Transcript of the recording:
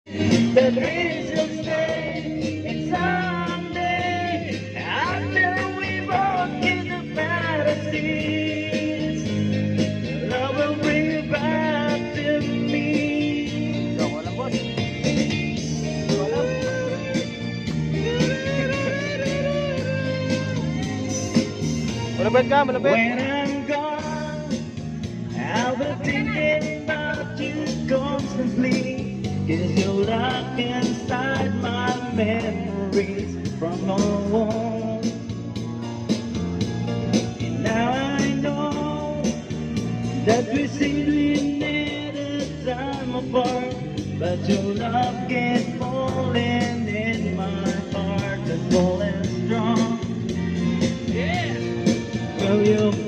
The dreams will stay, and someday, after we both get the fantasies, love will bring you back to me. Ako lang, boss. Ako lang. Malapit ka, malapit. When I'm gone, I'll be thinking about you constantly. Cause you're locked inside my memories from home. And now I know that we simply need a time apart, but your love keeps falling in my heart and falling strong. Yeah. Will you